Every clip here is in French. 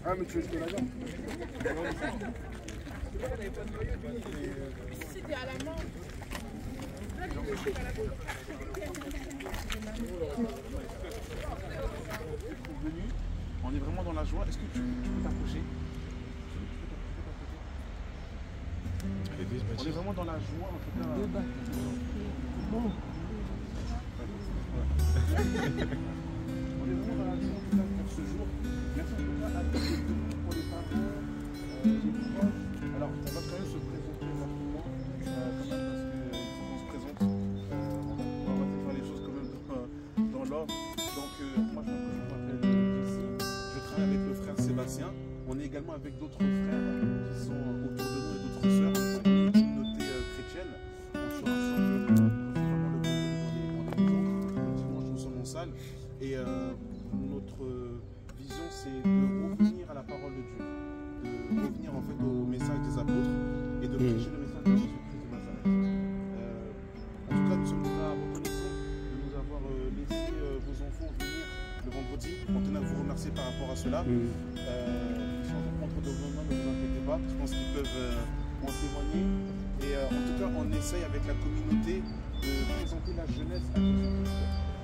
Ah, mais tu veux que là-bas? C'était à la main. On est vraiment dans la joie. Est-ce que tu peux t'approcher? On est vraiment dans la joie, en tout cas. On est vraiment dans la joie, en tout cas, pour ce jour. Merci en tout cas à tous pour les parents, les proches. Alors, on va quand même se présenter rapidement, parce qu'il faut qu'on se présente. On va faire les choses quand même dans l'ordre. Donc, moi, je m'appelle Jessie. Je travaille avec le frère Sébastien. On est également avec d'autres frères qui sont autour de nous et d'autres sœurs. On est une communauté chrétienne. On se rassemble vraiment le vendredi dans les maisons. Le dimanche, nous sommes en salle. Et notre vision, c'est de revenir à la parole de Dieu. De revenir en fait au message des apôtres et de prêcher le message de Jésus-Christ de Nazareth. En tout cas, nous sommes très reconnaissants de nous avoir laissé vos enfants venir le vendredi. On tenait à vous remercier par rapport à cela. Ils sont entre de vos mains, ne vous inquiétez pas. Je pense qu'ils peuvent en témoigner. Et en tout cas, on essaye avec la communauté de présenter la jeunesse à Jésus-Christ.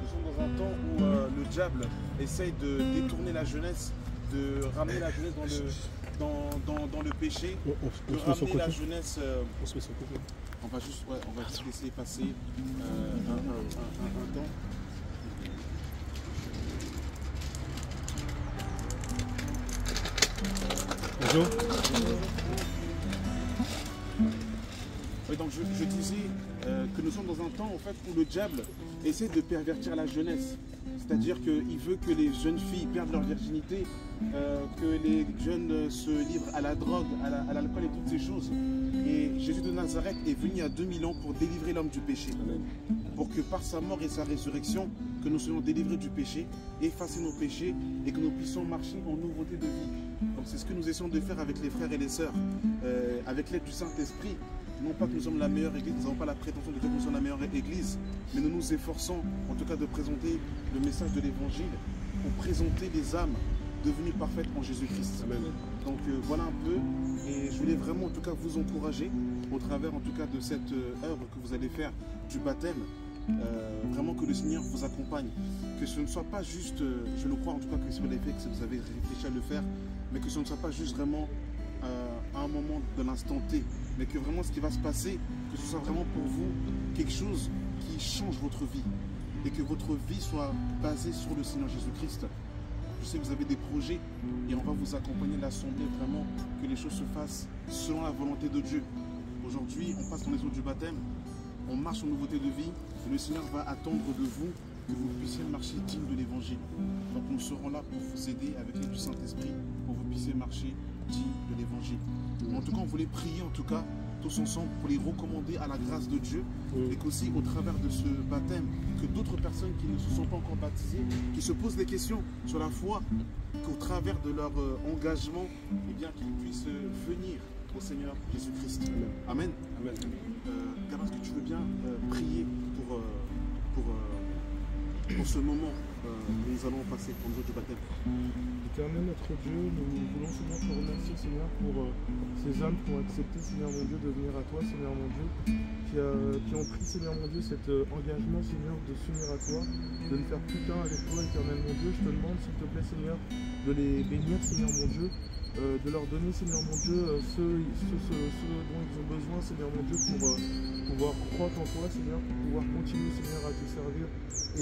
Nous sommes dans un temps où le diable essaye de détourner la jeunesse, de ramener la jeunesse dans le péché, de ramener la jeunesse. On va juste laisser passer un temps. Bonjour. Oui, donc je disais que nous sommes dans un temps en fait, où le diable essaie de pervertir la jeunesse. C'est-à-dire qu'il veut que les jeunes filles perdent leur virginité, que les jeunes se livrent à la drogue, à l'alcool et toutes ces choses. Et Jésus de Nazareth est venu il y a 2000 ans pour délivrer l'homme du péché. Pour que par sa mort et sa résurrection, que nous soyons délivrés du péché, effacer nos péchés et que nous puissions marcher en nouveauté de vie. Donc c'est ce que nous essayons de faire avec les frères et les sœurs, avec l'aide du Saint-Esprit. Non pas que nous sommes la meilleure église, nous n'avons pas la prétention de dire que nous sommes la meilleure église, mais nous nous efforçons en tout cas de présenter le message de l'évangile pour présenter des âmes devenues parfaites en Jésus-Christ. Donc voilà un peu, et je voulais vraiment en tout cas vous encourager au travers en tout cas de cette œuvre que vous allez faire du baptême. Vraiment que le Seigneur vous accompagne, que ce ne soit pas juste, je le crois en tout cas que si vous l'avez fait, que vous avez réfléchi à le faire, mais que ce ne soit pas juste vraiment à un moment de l'instant T, mais que vraiment ce qui va se passer, que ce soit vraiment pour vous quelque chose qui change votre vie et que votre vie soit basée sur le Seigneur Jésus-Christ. Je sais que vous avez des projets et on va vous accompagner l'assemblée vraiment que les choses se fassent selon la volonté de Dieu. Aujourd'hui, on passe dans les eaux du baptême, on marche en nouveauté de vie et le Seigneur va attendre de vous que vous puissiez marcher digne de l'évangile. Donc nous serons là pour vous aider avec l'aide du Saint-Esprit pour que vous puissiez marcher digne de l'évangile. En tout cas, on voulait prier en tout cas tous ensemble pour les recommander à la grâce de Dieu et qu'aussi au travers de ce baptême, que d'autres personnes qui ne se sont pas encore baptisées, qui se posent des questions sur la foi, qu'au travers de leur engagement, eh bien qu'ils puissent venir au Seigneur Jésus-Christ. Amen. Amen. Gab, est-ce que tu veux bien prier pour ce moment que nous allons passer pour le jour du baptême? Éternel notre Dieu, nous voulons Seigneur te remercier Seigneur pour ces âmes qui ont accepté Seigneur mon Dieu de venir à toi Seigneur mon Dieu, qui ont pris Seigneur mon Dieu cet engagement Seigneur de s'unir à toi, de ne faire plus qu'un avec toi Éternel mon Dieu. Je te demande s'il te plaît Seigneur de les bénir Seigneur mon Dieu, de leur donner Seigneur mon Dieu ce dont ils ont besoin Seigneur mon Dieu pour pouvoir croire en toi Seigneur, pour pouvoir continuer Seigneur à te servir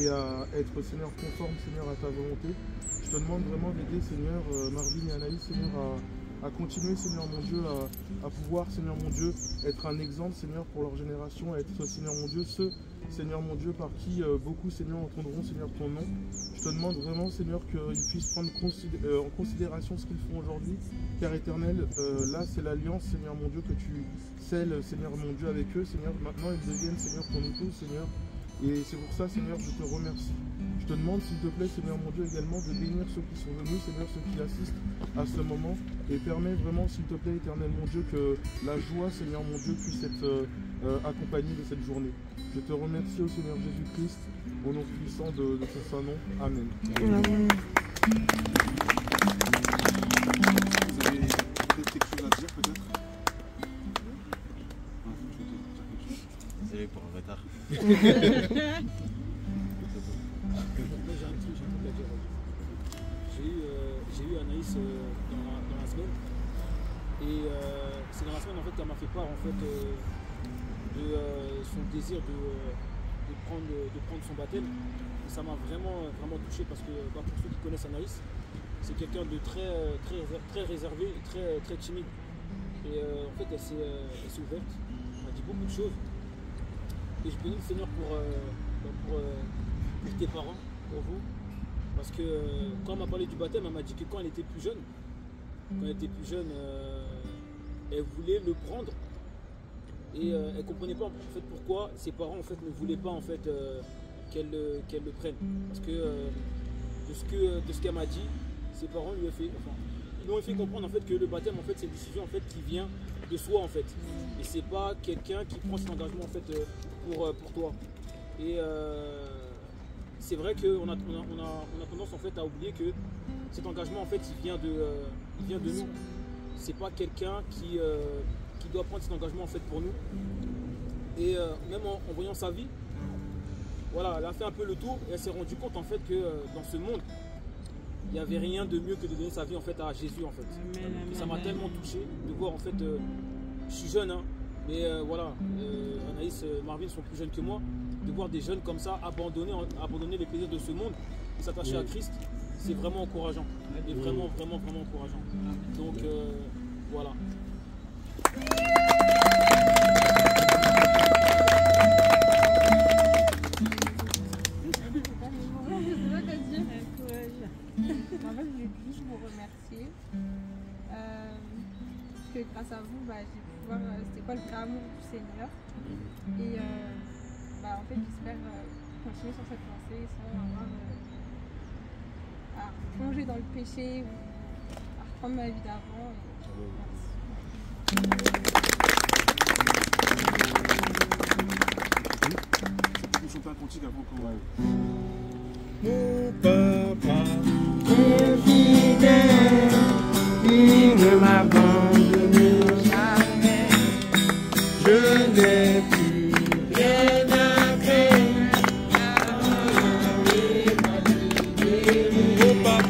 et à être Seigneur conforme Seigneur à ta volonté. Je te demande vraiment d'aider Seigneur Marvin et Anaïs Seigneur à continuer Seigneur mon Dieu, à pouvoir Seigneur mon Dieu être un exemple Seigneur pour leur génération, à être Seigneur mon Dieu ceux Seigneur mon Dieu par qui beaucoup Seigneur entendront Seigneur ton nom. Je te demande vraiment Seigneur qu'ils puissent prendre en considération ce qu'ils font aujourd'hui, car Éternel, là c'est l'alliance Seigneur mon Dieu que tu scelles Seigneur mon Dieu avec eux Seigneur. Maintenant ils deviennent Seigneur ton épouse Seigneur, et c'est pour ça Seigneur je te remercie. Je te demande s'il te plaît Seigneur mon Dieu également de bénir ceux qui sont venus Seigneur, ceux qui assistent à ce moment, et permets vraiment s'il te plaît Éternel mon Dieu que la joie Seigneur mon Dieu puisse être accompagner de cette journée. Je te remercie au Seigneur Jésus-Christ, au nom puissant de son Saint-Nom. Amen. Amen. Vous avez peut-être quelque chose à dire, peut-être? Désolé pour le retard. J'ai eu Anaïs dans la semaine et c'est dans la semaine en fait qu'elle m'a fait part en fait de son désir de prendre son baptême et ça m'a vraiment touché parce que pour ceux qui connaissent Anaïs, c'est quelqu'un de très réservé et très timide et en fait elle s'est ouverte, elle m'a dit beaucoup de choses et je bénis le Seigneur pour tes parents, pour vous. Parce que quand elle m'a parlé du baptême, elle m'a dit que quand elle était plus jeune, elle voulait le prendre et elle ne comprenait pas en fait pourquoi ses parents en fait ne voulaient pas en fait qu'elle le prenne. Parce que de ce qu'elle m'a dit, ses parents lui ont fait comprendre en fait que le baptême en fait c'est une décision en fait qui vient de soi en fait et c'est pas quelqu'un qui prend cet engagement en fait pour toi. Et c'est vrai qu'on a tendance en fait à oublier que cet engagement en fait il vient de nous. C'est pas quelqu'un qui doit prendre cet engagement en fait pour nous. Et même en voyant sa vie, voilà, elle a fait un peu le tour et elle s'est rendue compte en fait que dans ce monde, il n'y avait rien de mieux que de donner sa vie en fait à Jésus en fait. Et ça m'a tellement touché de voir en fait, je suis jeune hein, mais voilà, Anaïs, Marvin sont plus jeunes que moi. De voir des jeunes comme ça abandonner les plaisirs de ce monde et s'attacher à Christ, c'est vraiment encourageant. Et vraiment encourageant. Donc voilà. En fait, je voulais juste vous remercier. Parce que grâce à vous, j'ai pu voir c'était quoi le vrai amour du Seigneur. Et en fait, j'espère continuer sur cette lancée sans avoir à plonger dans le péché ou à reprendre ma vie d'avant. On chante un cantique avant qu'on... Mon papa est fidèle, il ne m'abandonne jamais. Je n'ai plus rien à craindre.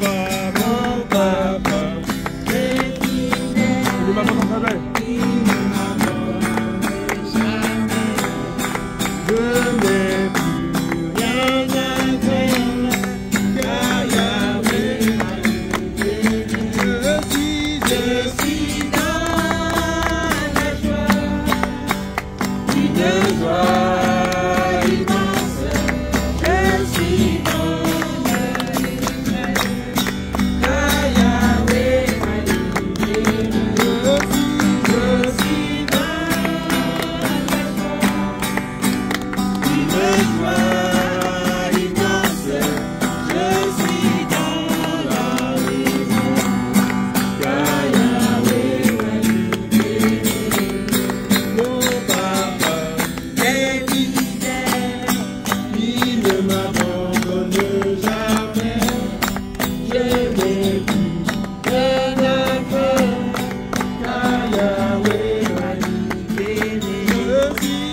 Mon papa est fidèle, il ne m'abandonne jamais. Je n'ai plus rien à craindre, car Yahweh m'a guidé. Je suis dans la joie, une joie immense. Je suis dans la car Yahweh m'a guidé. Je suis dans la joie, une joie immense. Je suis dans la maison, car Yahweh m'a guidé. Mon papa est fidèle, il ne m'abandonne jamais. Je n'ai plus rien à faire, car Yahweh m'a libéré.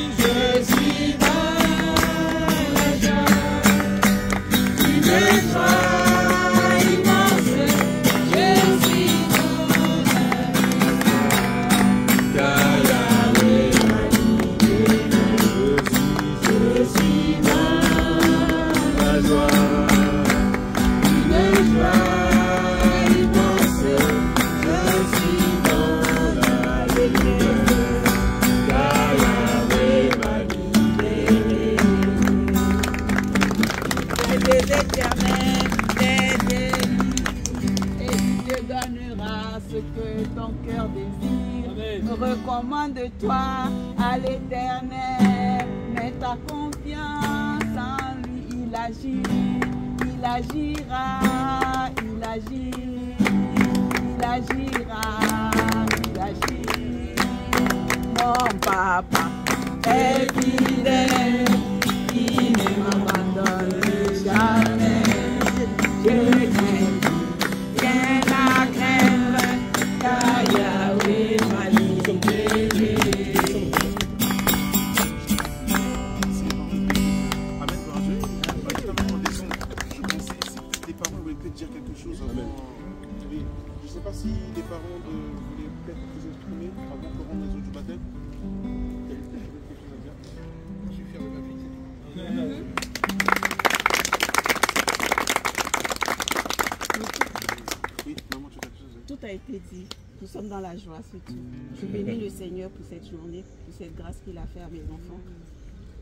Je suis dans la joie, une joie immense. Je suis dans la car Yahweh m'a libéré. Je suis dans la joie, une joie immense. Je suis dans la lumière, car Yahweh m'a libéré. Des éternels, et il te donnera ce que ton cœur désire. Amen. Recommande-toi à l'Éternel, mets ta confiance en lui, il agit, il agira, il agit, il agira, il agit. Mon papa est fidèle, il ne m'abandonne jamais. Je crains rien à craindre, car Yahweh m'a libéré. Amen, gloire à Dieu. Justement, je pensais si les parents voulaient peut-être dire quelque chose avant. Oui. Je ne sais pas si les parents voulaient peut-être vous exprimer avant qu'on rende les eaux du baptême. Il y a quelque chose à dire. Je suis fier de ma fille, c'est tout. Oui, maman, tu as quelque chose à dire. Tout a été dit. Nous sommes dans la joie, c'est tout. Je bénis le Seigneur pour cette journée, pour cette grâce qu'il a fait à mes enfants.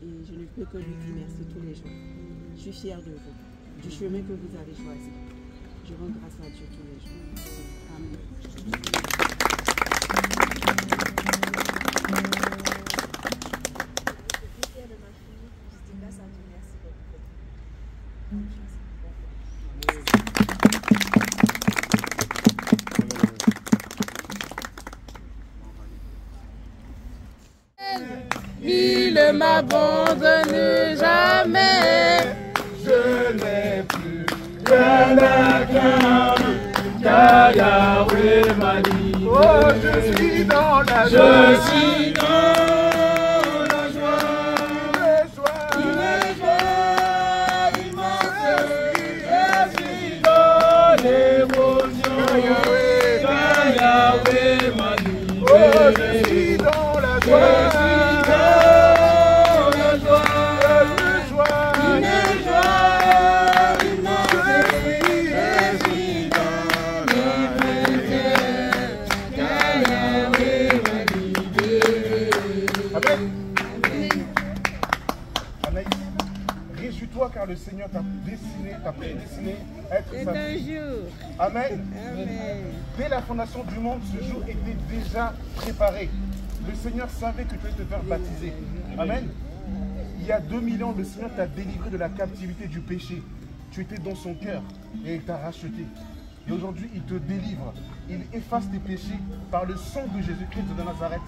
Et je ne peux que lui dire merci tous les jours. Je suis fière de vous, du chemin que vous avez choisi. Je rends grâce à Dieu tous les jours. Amen. Il ne m'abandonne jamais. Je n'ai plus rien à craindre, car Yahweh m'a libéré. Oh, je suis dans la joie. Je suis dans la joie. Une joie immense. Je suis dans l'émotion, car Yahweh m'a libéré. Oh, je suis dans la joie. Car le Seigneur t'a prédestiné à être sa fille. Amen. Amen. Dès la fondation du monde, ce jour était déjà préparé. Le Seigneur savait que tu allais te faire baptiser. Amen. Il y a 2000 ans, le Seigneur t'a délivré de la captivité du péché. Tu étais dans son cœur et il t'a racheté. Et aujourd'hui, il te délivre. Il efface tes péchés par le sang de Jésus-Christ de Nazareth.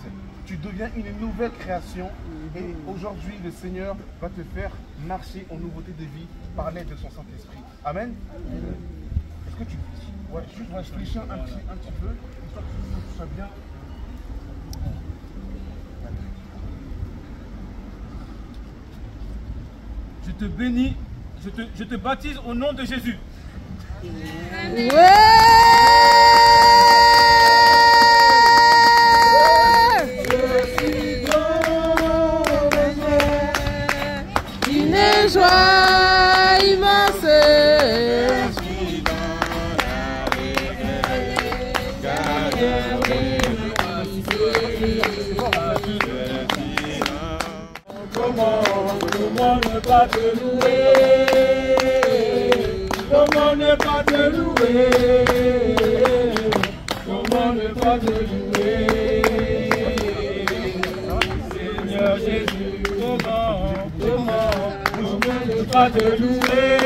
Tu deviens une nouvelle création. Et aujourd'hui, le Seigneur va te faire marcher en nouveauté de vie par l'aide de son Saint-Esprit. Amen. Est-ce que tu... Ouais, juste réfléchir un petit peu, histoire que tout soit bien. Je te bénis, je te baptise au nom de Jésus. Une joie immense. Comment ne pas te louer? Comment ne pas te louer? Comment ne pas te louer? Seigneur Jésus, comment ne pas te louer?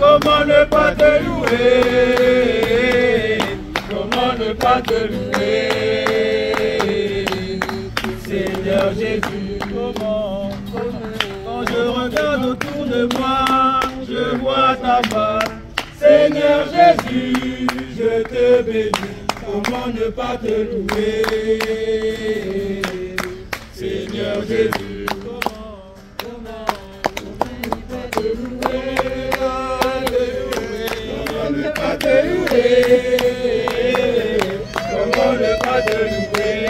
Comment ne pas te louer? Comment ne pas te louer? Seigneur Jésus, comment? Quand je regarde autour de moi, je vois ta face. Seigneur Jésus, je te bénis. Comment ne pas te louer? Seigneur Jésus, comment ne pas te louer? Comment ne pas te louer?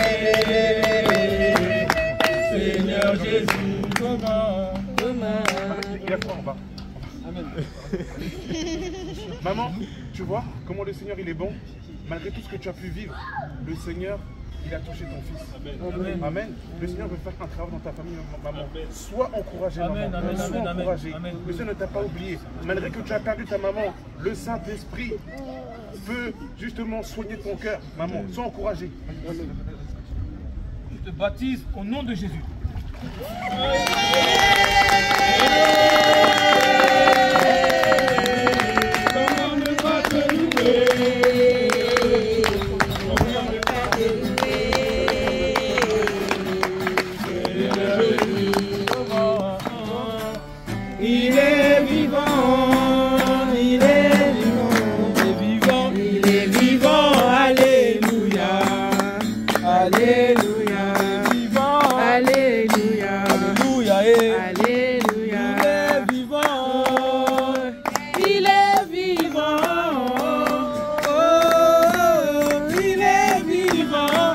Seigneur Jésus, comment? Il est froid en bas. Amen. Maman, tu vois comment le Seigneur il est bon? Malgré tout ce que tu as pu vivre, le Seigneur il a touché ton fils. Amen. Amen. Le Seigneur veut faire un travail dans ta famille, maman. Sois encouragé, Amen, maman. amen, Sois amen, encouragé. amen. Le Seigneur ne t'a pas oublié. Malgré que tu as perdu ta maman, le Saint-Esprit peut justement soigner ton cœur. Maman, sois encouragé. Je te baptise au nom de Jésus. Comment ne pas te louer? Comment ne pas te louer? il est vivant, il est vivant, il est vivant, alléluia, alléluia, vivant, Alléluia. alléluia, Alléluia. il est vivant, oh, il est vivant,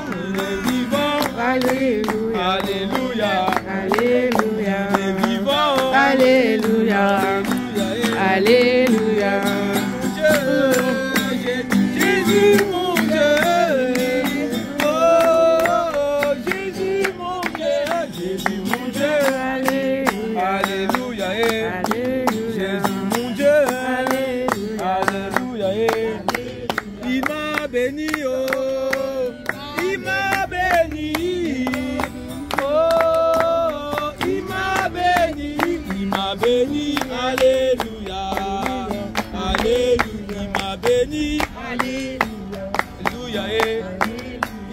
Alléluia. alléluia, Alléluia. il est vivant, Alléluia. Alléluia. Jésus mon Dieu, oh Jésus mon Dieu, Jésus mon Dieu, alléluia, Jésus mon Dieu, alléluia, il m'a béni, oh, il m'a béni, oh, il m'a béni, alléluia, alléluia, il m'a béni, alléluia,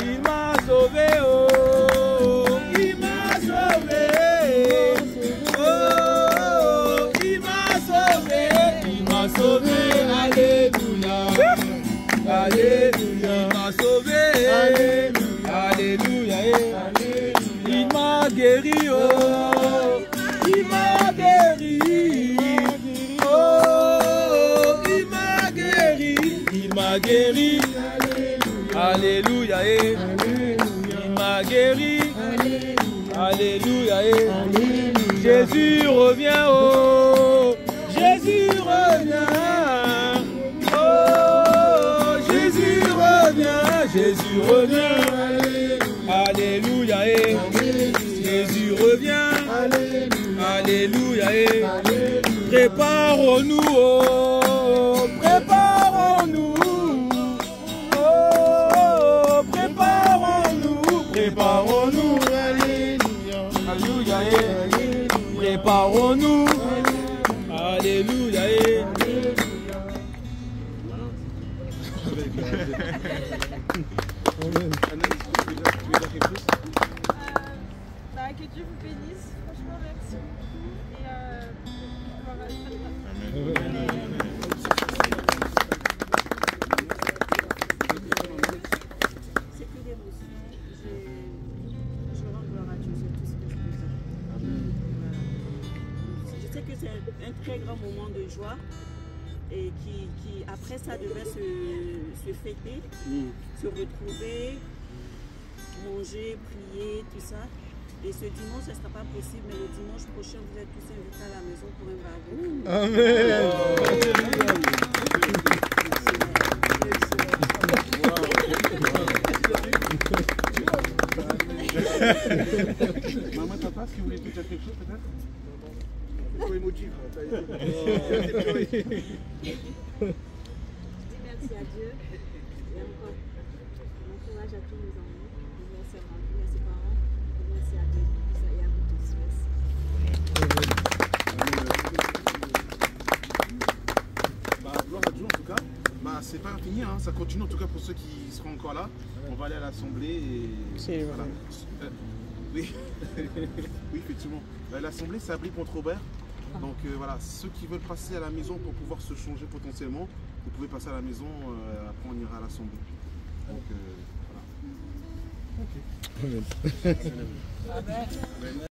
il m'a sauvé, oh, il m'a sauvé, oh, il m'a sauvé, alléluia, alléluia, il m'a sauvé, alléluia, il m'a guéri, oh, il m'a guéri, oh, il m'a guéri, alléluia, il m'a guéri, alléluia, Jésus revient, oh, Jésus revient, oh, Jésus revient, Jésus revient, alléluia, Jésus revient, alléluia, préparons-nous, oh, préparons-nous, oh, préparons-nous, préparons-nous, alléluia, préparons-nous, alléluia, Que Dieu vous bénisse. Franchement, merci beaucoup. Et C'est plus d'émotion. Je rends gloire à Dieu, c'est tout ce que je peux dire. Voilà. Je sais que c'est un très grand moment de joie et qui après ça devait se fêter, se retrouver, manger, prier, tout ça. Et ce dimanche, ce ne sera pas possible, mais le dimanche prochain, vous êtes tous invités à la maison pour un barbecue. Amen. Maman, papa, est-ce que vous voulez dire quelque chose peut-être? Trop émotif. Merci à Dieu. Et encore, bon courage à tous nos amis. Merci à Marie, merci aux parents. Merci à Dieu pour ça et à vous tous. Merci. Bah, gloire à Dieu en tout cas. Bah, c'est pas fini, hein. Ça continue en tout cas pour ceux qui seront encore là. On va aller à l'Assemblée et... C'est voilà. Oui. Oui, effectivement. L'Assemblée, c'est à Brie-Pont-Robert. Donc voilà, ceux qui veulent passer à la maison pour pouvoir se changer potentiellement, vous pouvez passer à la maison, après on ira à l'Assemblée. Donc voilà. Ok. Amen.